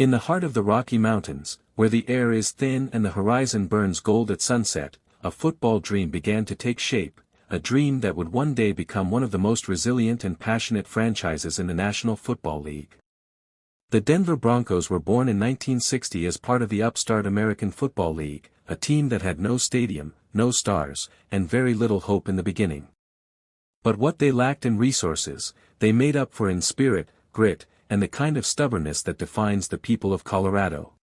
In the heart of the Rocky Mountains, where the air is thin and the horizon burns gold at sunset, a football dream began to take shape, a dream that would one day become one of the most resilient and passionate franchises in the National Football League. The Denver Broncos were born in 1960 as part of the upstart American Football League, a team that had no stadium, no stars, and very little hope in the beginning. But what they lacked in resources, they made up for in spirit, grit, and the kind of stubbornness that defines the people of Colorado.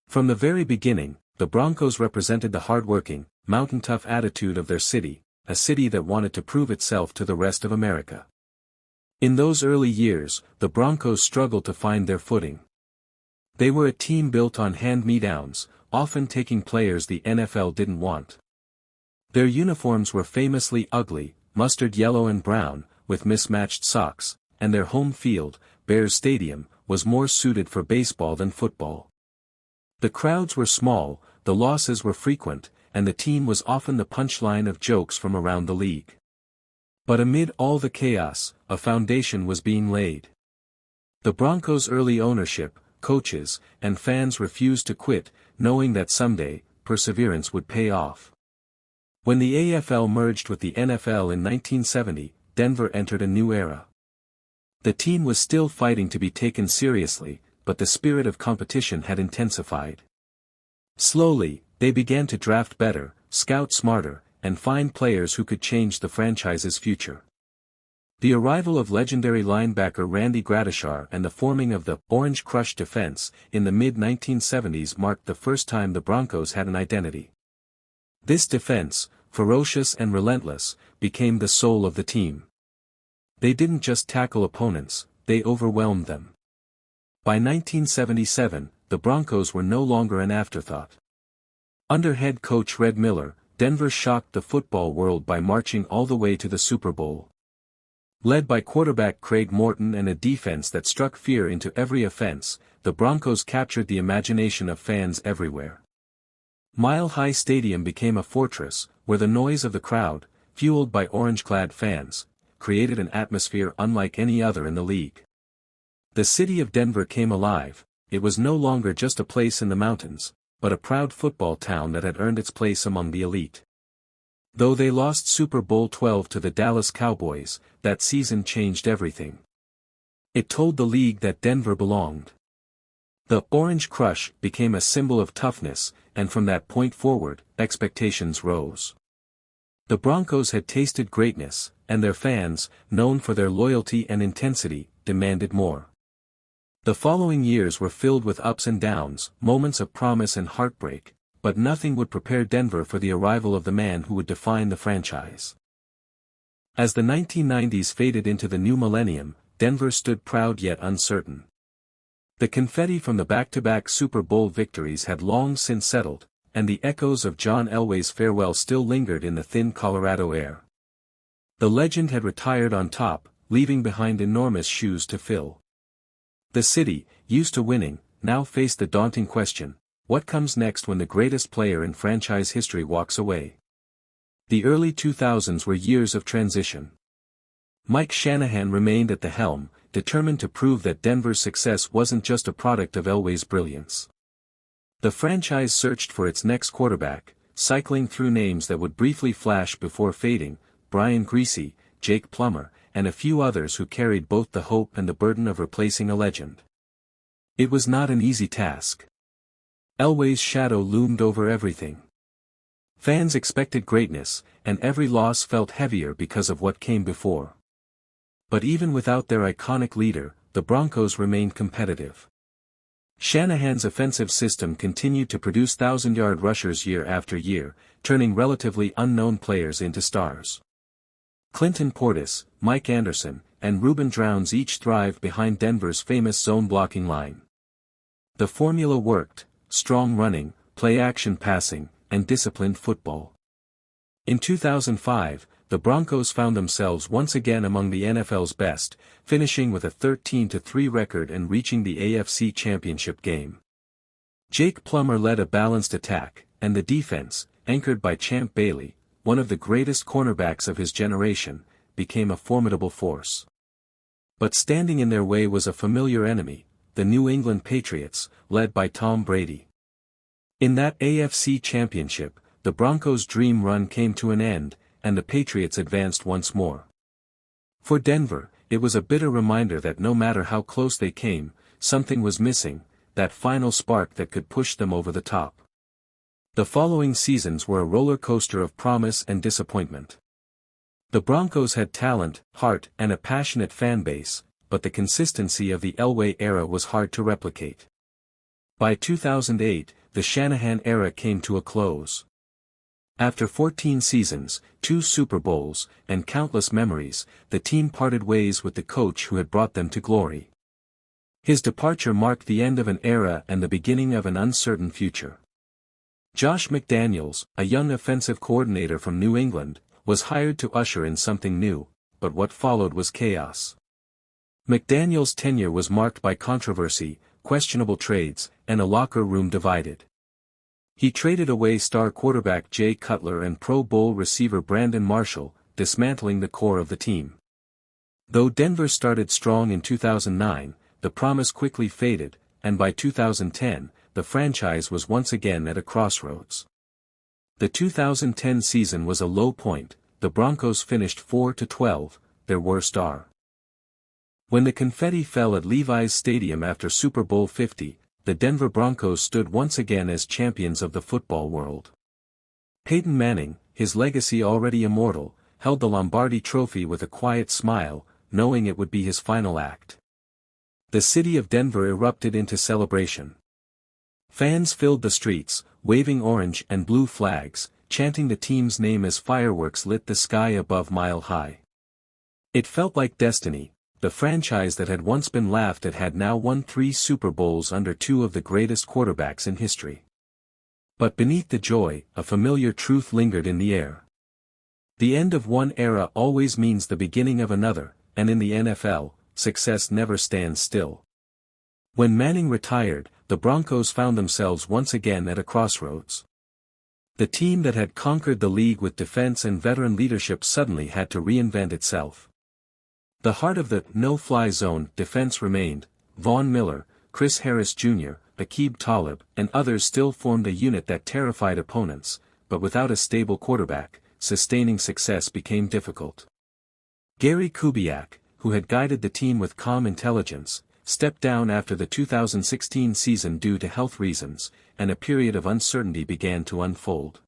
From the very beginning, the Broncos represented the hard-working, mountain-tough attitude of their city, a city that wanted to prove itself to the rest of America. In those early years, the Broncos struggled to find their footing. They were a team built on hand-me-downs, often taking players the NFL didn't want. Their uniforms were famously ugly, mustard yellow and brown, with mismatched socks, and their home field, Bears Stadium, was more suited for baseball than football. The crowds were small, the losses were frequent, and the team was often the punchline of jokes from around the league. But amid all the chaos, a foundation was being laid. The Broncos' early ownership, coaches, and fans refused to quit, knowing that someday, perseverance would pay off. When the AFL merged with the NFL in 1970, Denver entered a new era. The team was still fighting to be taken seriously, but the spirit of competition had intensified. Slowly, they began to draft better, scout smarter, and find players who could change the franchise's future. The arrival of legendary linebacker Randy Gradishar and the forming of the Orange Crush defense in the mid-1970s marked the first time the Broncos had an identity. This defense, ferocious and relentless, became the soul of the team. They didn't just tackle opponents, they overwhelmed them. By 1977, the Broncos were no longer an afterthought. Under head coach Red Miller, Denver shocked the football world by marching all the way to the Super Bowl. Led by quarterback Craig Morton and a defense that struck fear into every offense, the Broncos captured the imagination of fans everywhere. Mile High Stadium became a fortress, where the noise of the crowd, fueled by orange-clad fans, created an atmosphere unlike any other in the league. The city of Denver came alive. It was no longer just a place in the mountains, but a proud football town that had earned its place among the elite. Though they lost Super Bowl XII to the Dallas Cowboys, that season changed everything. It told the league that Denver belonged. The Orange Crush became a symbol of toughness, and from that point forward, expectations rose. The Broncos had tasted greatness, and their fans, known for their loyalty and intensity, demanded more. The following years were filled with ups and downs, moments of promise and heartbreak, but nothing would prepare Denver for the arrival of the man who would define the franchise. As the 1990s faded into the new millennium, Denver stood proud yet uncertain. The confetti from the back-to-back Super Bowl victories had long since settled, and the echoes of John Elway's farewell still lingered in the thin Colorado air. The legend had retired on top, leaving behind enormous shoes to fill. The city, used to winning, now faced the daunting question: what comes next when the greatest player in franchise history walks away? The early 2000s were years of transition. Mike Shanahan remained at the helm, determined to prove that Denver's success wasn't just a product of Elway's brilliance. The franchise searched for its next quarterback, cycling through names that would briefly flash before fading: Brian Griese, Jake Plummer, and a few others who carried both the hope and the burden of replacing a legend. It was not an easy task. Elway's shadow loomed over everything. Fans expected greatness, and every loss felt heavier because of what came before. But even without their iconic leader, the Broncos remained competitive. Shanahan's offensive system continued to produce thousand-yard rushers year after year, turning relatively unknown players into stars. Clinton Portis, Mike Anderson, and Reuben Drowns each thrived behind Denver's famous zone-blocking line. The formula worked: strong running, play-action passing, and disciplined football. In 2005, the Broncos found themselves once again among the NFL's best, finishing with a 13-3 record and reaching the AFC Championship game. Jake Plummer led a balanced attack, and the defense, anchored by Champ Bailey, one of the greatest cornerbacks of his generation, became a formidable force. But standing in their way was a familiar enemy: the New England Patriots, led by Tom Brady. In that AFC Championship, the Broncos' dream run came to an end, and the Patriots advanced once more. For Denver, it was a bitter reminder that no matter how close they came, something was missing, that final spark that could push them over the top. The following seasons were a roller coaster of promise and disappointment. The Broncos had talent, heart, and a passionate fan base, but the consistency of the Elway era was hard to replicate. By 2008, the Shanahan era came to a close. After 14 seasons, 2 Super Bowls, and countless memories, the team parted ways with the coach who had brought them to glory. His departure marked the end of an era and the beginning of an uncertain future. Josh McDaniels, a young offensive coordinator from New England, was hired to usher in something new, but what followed was chaos. McDaniels' tenure was marked by controversy, questionable trades, and a locker room divided. He traded away star quarterback Jay Cutler and Pro Bowl receiver Brandon Marshall, dismantling the core of the team. Though Denver started strong in 2009, the promise quickly faded, and by 2010, the franchise was once again at a crossroads. The 2010 season was a low point. The Broncos finished 4-12, their worst are. When the confetti fell at Levi's Stadium after Super Bowl 50, the Denver Broncos stood once again as champions of the football world. Peyton Manning, his legacy already immortal, held the Lombardi Trophy with a quiet smile, knowing it would be his final act. The city of Denver erupted into celebration. Fans filled the streets, waving orange and blue flags, chanting the team's name as fireworks lit the sky above Mile High. It felt like destiny. The franchise that had once been laughed at had now won 3 Super Bowls under 2 of the greatest quarterbacks in history. But beneath the joy, a familiar truth lingered in the air. The end of one era always means the beginning of another, and in the NFL, success never stands still. When Manning retired, the Broncos found themselves once again at a crossroads. The team that had conquered the league with defense and veteran leadership suddenly had to reinvent itself. The heart of the no-fly zone defense remained. Von Miller, Chris Harris Jr., Aqib Talib, and others still formed a unit that terrified opponents, but without a stable quarterback, sustaining success became difficult. Gary Kubiak, who had guided the team with calm intelligence, stepped down after the 2016 season due to health reasons, and a period of uncertainty began to unfold.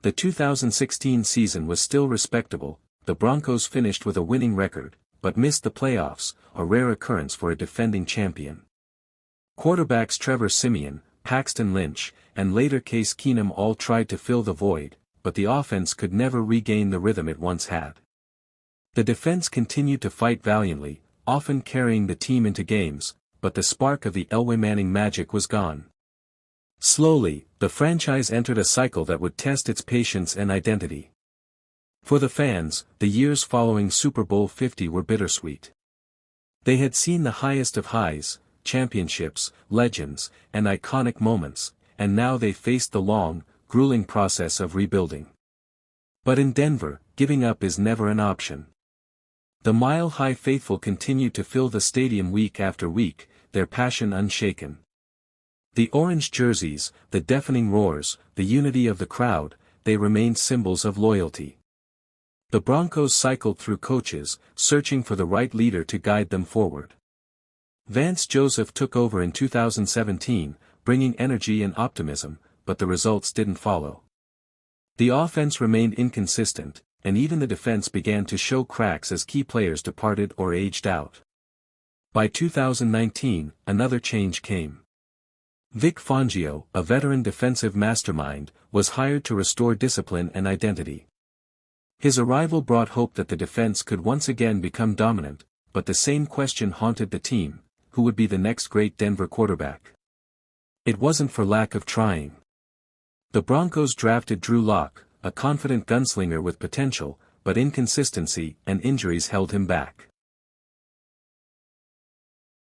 The 2016 season was still respectable. The Broncos finished with a winning record, but missed the playoffs, a rare occurrence for a defending champion. Quarterbacks Trevor Siemian, Paxton Lynch, and later Case Keenum all tried to fill the void, but the offense could never regain the rhythm it once had. The defense continued to fight valiantly, often carrying the team into games, but the spark of the Elway Manning magic was gone. Slowly, the franchise entered a cycle that would test its patience and identity. For the fans, the years following Super Bowl 50 were bittersweet. They had seen the highest of highs, championships, legends, and iconic moments, and now they faced the long, grueling process of rebuilding. But in Denver, giving up is never an option. The Mile High faithful continued to fill the stadium week after week, their passion unshaken. The orange jerseys, the deafening roars, the unity of the crowd, they remained symbols of loyalty. The Broncos cycled through coaches, searching for the right leader to guide them forward. Vance Joseph took over in 2017, bringing energy and optimism, but the results didn't follow. The offense remained inconsistent, and even the defense began to show cracks as key players departed or aged out. By 2019, another change came. Vic Fangio, a veteran defensive mastermind, was hired to restore discipline and identity. His arrival brought hope that the defense could once again become dominant, but the same question haunted the team: who would be the next great Denver quarterback? It wasn't for lack of trying. The Broncos drafted Drew Lock, a confident gunslinger with potential, but inconsistency and injuries held him back.